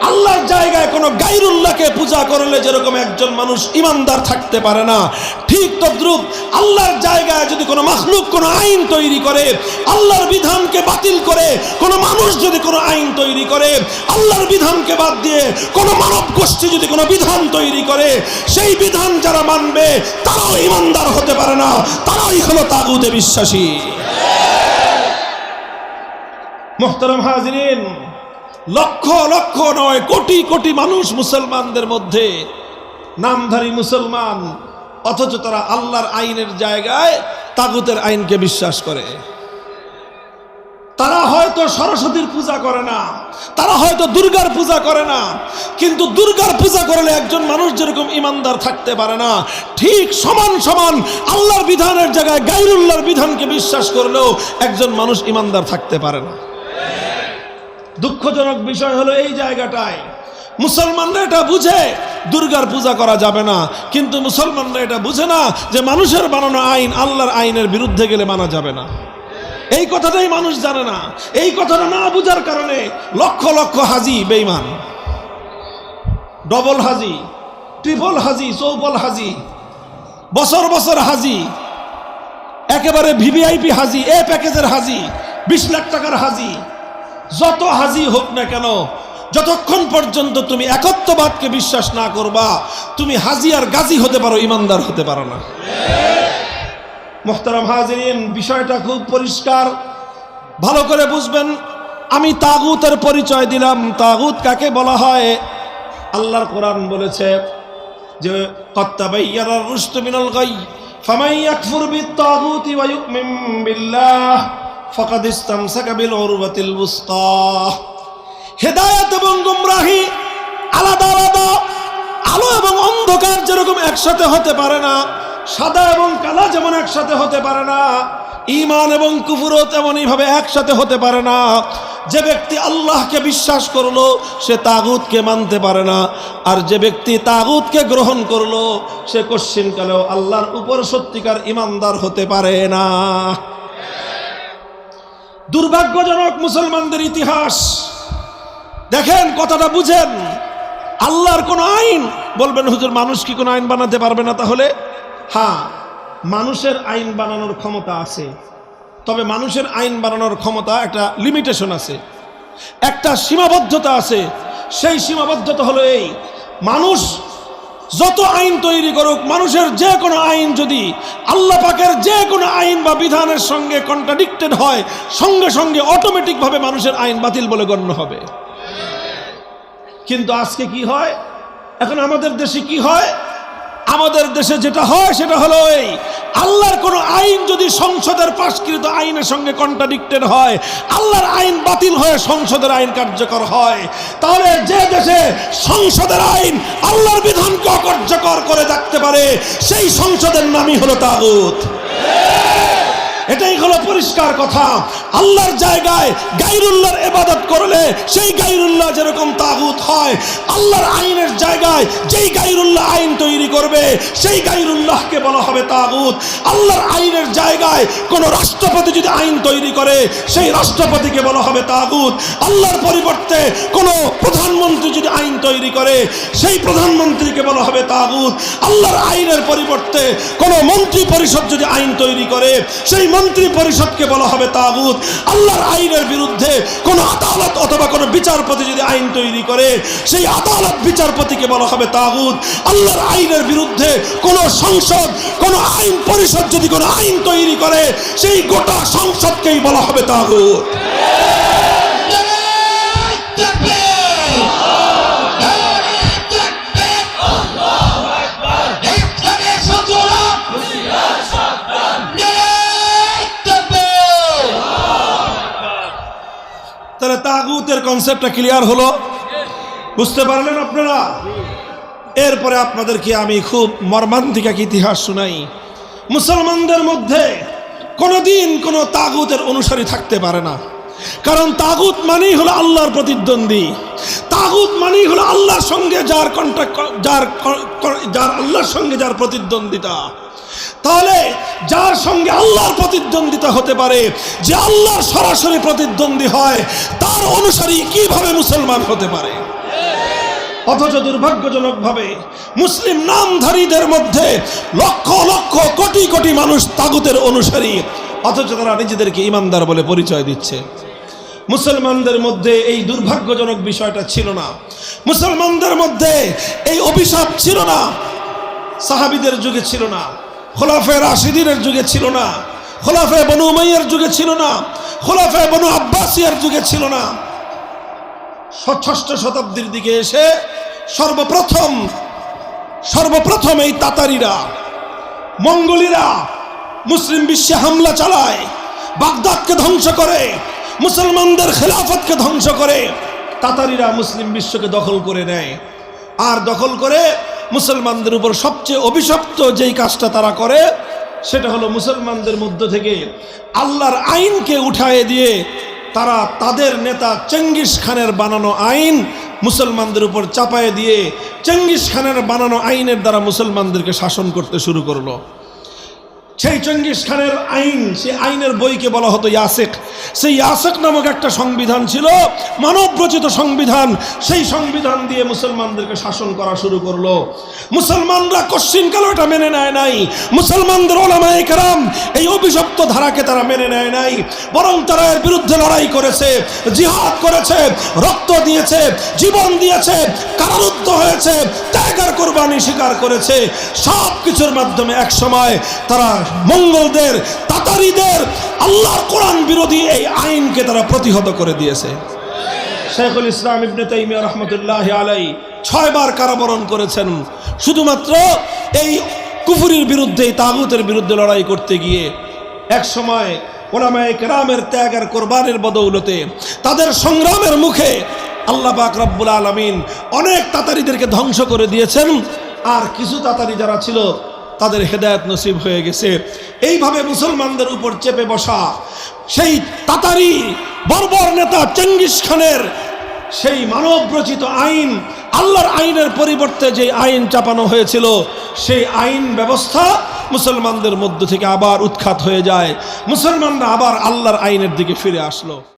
আল্লাহর জায়গায় কোনো গায়রুল্লাহকে পূজা করলে যেরকম একজন মানুষ ইমানদার থাকতে পারে না, ঠিক তদ্রূপ আল্লাহর জায়গায় যদি কোনো মাখলুক কোনো আইন তৈরি করে, আল্লাহর বিধানকে বাতিল করে কোনো মানুষ যদি কোনো আইন তৈরি করে, আল্লাহর বিধানকে বাদ দিয়ে কোনো মানব গোষ্ঠী যদি কোনো বিধান তৈরি করে, সেই বিধান যারা মানবে তারাও ইমানদার হতে পারে না, তারাই হলো তাগুতে বিশ্বাসী। মুহতারাম হাজিরিন, লক্ষ লক্ষ নয় কোটি কোটি মানুষ মুসলমানদের মধ্যে নামধারী মুসলমান, অথচ তারা আল্লাহর আইনের জায়গায় তাগুতের আইনকে বিশ্বাস করে। তারা হয়তো সরস্বতীর পূজা করে না, তারা হয়তো দুর্গার পূজা করে না, কিন্তু দুর্গার পূজা করলে একজন মানুষ যেরকম ইমানদার থাকতে পারে না, ঠিক সমান সমান আল্লাহর বিধানের জায়গায় গায়রুল্লাহর বিধানকে বিশ্বাস করলেও একজন মানুষ ইমানদার থাকতে পারে না। দুঃখজনক বিষয় হলো এই জায়গাটায় মুসলমানরা এটা বুঝে দুর্গার পূজা করা যাবে না, কিন্তু মুসলমানরা এটা বুঝে না যে মানুষের বানানো আইন আল্লাহর আইনের বিরুদ্ধে গেলে মানা যাবে না। এই কথাটাই মানুষ জানে না। এই কথাটা না বুঝার কারণে লক্ষ লক্ষ হাজি বেঈমান, ডবল হাজি, ট্রিপল হাজি, চৌপল হাজি, বছর বছর হাজি, একেবারে ভিভিআইপি হাজি, এ প্যাকেজের হাজি, 20 লাখ টাকার হাজি, যত হাজি হোক না কেন, যতক্ষণ পর্যন্ত তুমি একত্ববাদকে বিশ্বাস না করবা, তুমি হাজি আর গাজী হতে পারো, ইমানদার হতে পারো না। মুহতারাম হাজিরিন, বিষয়টা খুব পরিষ্কার, ভালো করে বুঝবেন। আমি তাগুতের পরিচয় দিলাম। তাগুত কাকে বলা হয়? আল্লাহর কোরআন বলেছে যে ক্বাদ তাবায়্যানার রুশদু মিনাল গাই ফামান ইয়াকফুর বিত-তাগুতি ওয়া ইউমিন বিল্লাহ ফাকাদ ইসতামসাকা বিল উরওয়াতিল ওয়ুসকা। হেদায়েত এবং গুমরাহি আলাদা আলাদা, আলো এবং অন্ধকার যেরকম একসাথে হতে পারে না, সাদা এবং কালা যেমন একসাথে হতে পারে না, ঈমান এবং কুফরও তেমনই ভাবে একসাথে হতে পারে না। যে ব্যক্তি আল্লাহকে বিশ্বাস করলো সে তাগুতকে মানতে পারে না, আর যে ব্যক্তি তাগুতকে গ্রহণ করলো সে কশ্চিনকালেও আল্লাহর উপর সত্যিকার ঈমানদার হতে পারে না। দুর্ভাগ্যজনক মুসলমানদের ইতিহাস দেখেন, কথাটা বুঝেন। আল্লাহর কোন আইন, বলবেন হুজুর মানুষ কি কোন আইন বানাতে পারবে না? তাহলে হ্যাঁ, মানুষের আইন বানানোর ক্ষমতা আছে, তবে মানুষের আইন বানানোর ক্ষমতা একটা লিমিটেশন আছে, একটা সীমাবদ্ধতা আছে। সেই সীমাবদ্ধতা হলো এই, মানুষ যত আইন তৈরি করুক, মানুষের যে কোনো আইন যদি আল্লাহ পাকের যে কোনো আইন বা বিধানের সঙ্গে কন্ট্রাডিক্টেড হয়, সঙ্গে সঙ্গে অটোমেটিকভাবে মানুষের আইন বাতিল বলে গণ্য হবে। কিন্তু আজকে কি হয়, এখন আমাদের দেশে কি হয়? আমাদের দেশে যেটা হয় সেটা হলো এই, আল্লাহর কোনো আইন যদি সংসদের পাশকৃত আইনের সঙ্গে কন্ট্রাডিক্টেড হয়, আল্লাহর আইন বাতিল হয়ে সংসদের আইন কার্যকর হয়, তাহলে যে দেশে সংসদের আইন আল্লাহর বিধানকে অকার্যকর করে রাখতে পারে সেই সংসদের নামই হলো তাগুত। এটাই হলো পরিষ্কার কথা। আল্লাহর জায়গায় গায়রুল্লাহর ইবাদত করলে সেই গায়রুল্লাহ যেরকম তাগুত হয়, আল্লাহর আইনের জায়গায় যেই গায়রুল্লাহ আইন তৈরি করবে সেই গায়রুল্লাহকে বলা হবে তাগুত। আল্লাহর আইনের জায়গায় কোন রাষ্ট্রপতি যদি আইন তৈরি করে সেই রাষ্ট্রপতিকে বলা হবে তাগুত। আল্লাহর পরিবর্তে কোন প্রধানমন্ত্রী যদি আইন তৈরি করে সেই প্রধানমন্ত্রীকে বলা হবে তাগুত। আল্লাহর আইনের পরিবর্তে কোন মন্ত্রী পরিষদ যদি আইন তৈরি করে সেই মন্ত্রী পরিষদকে বলা হবে তাগুত। আল্লাহর আইনের বিরুদ্ধে কোন আদালত অথবা কোন বিচারপতি যদি আইন তৈরি করে সেই আদালত বিচারপতিকে বলা হবে তাগুত। আল্লাহর আইনের বিরুদ্ধে কোন সংসদ কোন আইন পরিষদ যদি কোন আইন তৈরি করে সেই গোটা সংসদকেই বলা হবে তাগুত। তাহলে তাগুতের কনসেপ্টটা ক্লিয়ার হলো, বুঝতে পারলেন আপনারা? এরপরে আপনাদেরকে আমি খুব মর্মান্তিক এক ইতিহাস শুনাই। মুসলমানদের মধ্যে কোনোদিন কোনো তাগুতের অনুসারী থাকতে পারে না, কারণ তাগুত মানেই হলো আল্লাহর প্রতিদ্বন্দ্বী। তাগুত মানেই হলো আল্লাহর সঙ্গে যার কন্ট্রাক্ট, যার আল্লাহর সঙ্গে যার প্রতিদ্বন্দ্বিতা। তাহলে যার সঙ্গে আল্লাহর প্রতিদ্বন্দ্বিতা হতে পারে, যে আল্লাহর সরাসরি প্রতিদ্বন্দ্বী হয়, তার অনুসারী কিভাবে মুসলমান হতে পারে? অথচ দুর্ভাগ্যজনকভাবে মুসলিম নামধারীদের মধ্যে লক্ষ লক্ষ কোটি কোটি মানুষ তাগুতের অনুসারী, অথচ তারা নিজেদেরকে ইমানদার বলে পরিচয় দিচ্ছে। মুসলমানদের মধ্যে এই দুর্ভাগ্যজনক বিষয়টা ছিল না, মুসলমানদের মধ্যে এই অভিশাপ ছিল না, সাহাবীদের যুগে ছিল না, খোলাফায়ে রাশিদিনের যুগে ছিল না, খোলাফায়ে বনু উমাইয়ার যুগে ছিল না, খোলাফায়ে বনু আব্বাসিয়ার যুগে ছিল না। ষষ্ঠ শতাব্দীর দিকে এসে সর্বপ্রথম এই তাতারিরা, মঙ্গোলিরা মুসলিম বিশ্বে হামলা চালায়, বাগদাদকে ধ্বংস করে, মুসলমানদের খেলাফতকে ধ্বংস করে। তাতারিরা মুসলিম বিশ্বকে দখল করে নেয়, আর দখল করে মুসলমানদের উপর সবচেয়ে অভিশপ্ত যেই কাজটা তারা করে সেটা হলো মুসলমানদের মধ্য থেকে আল্লাহর আইনকে উঠায়ে দিয়ে তারা তাদের নেতা চেঙ্গিস খানের বানানো আইন মুসলমানদের উপর চাপায়ে দিয়ে চেঙ্গিস খানের বানানো আইনের দ্বারা মুসলমানদেরকে শাসন করতে শুরু করলো। সেই চেঙ্গিস খানের আইন, সেই আইনের বইকে বলা হতো ইয়াসেক। সেই ইয়াসেক নামক একটা সংবিধান ছিল, মানবরচিত সংবিধান। সেই সংবিধান দিয়ে মুসলমানদেরকে শাসন করা শুরু করলো। মুসলমানরা কশ্চিনকালেও এটা মেনে নেয় নাই। মুসলমানদের উলামায়ে কেরাম এই অভিশপ্ত ধারাকে তারা মেনে নেয় নাই, বরং তারা এর বিরুদ্ধে লড়াই করেছে, জিহাদ করেছে, রক্ত দিয়েছে, জীবন দিয়েছে, কারারুদ্ধ হয়েছে, ত্যাগ আর কুরবানি স্বীকার করেছে। সব কিছুর মাধ্যমে এক সময় তারা মঙ্গলদের, তাতারিদের আল্লাহর কোরআন বিরোধী এই আইনকে তারা প্রতিহত করে দিয়েছে। শেখুল ইসলাম ইবনে তাইমিয়া রাহমাতুল্লাহি আলাইহি 6 বার কারাবরণ করেছেন শুধুমাত্র এই কুফরির বিরুদ্ধে, তাগুতের বিরুদ্ধে লড়াই করতে গিয়ে। এক সময় উলামায়ে কেরামের ত্যাগ আর কোরবানির বদৌলতে, তাদের সংগ্রামের মুখে আল্লাহ পাক রব্বুল আলামিন অনেক তাতারিদেরকে ধ্বংস করে দিয়েছেন, আর কিছু তাতারি যারা ছিল তাদের হেদায়েত নসিব হয়ে গেছে। এইভাবে মুসলমানদের উপর চেপে বসা সেই তাতারি বর্বর নেতা চেঙ্গিস খানের সেই মানবরচিত আইন, আল্লাহর আইনের পরিবর্তে যে আইন চাপানো হয়েছিল, সেই আইন ব্যবস্থা মুসলমানদের মধ্য থেকে আবার উৎখাত হয়ে যায়। মুসলমানরা আবার আল্লাহর আইনের দিকে ফিরে আসলো।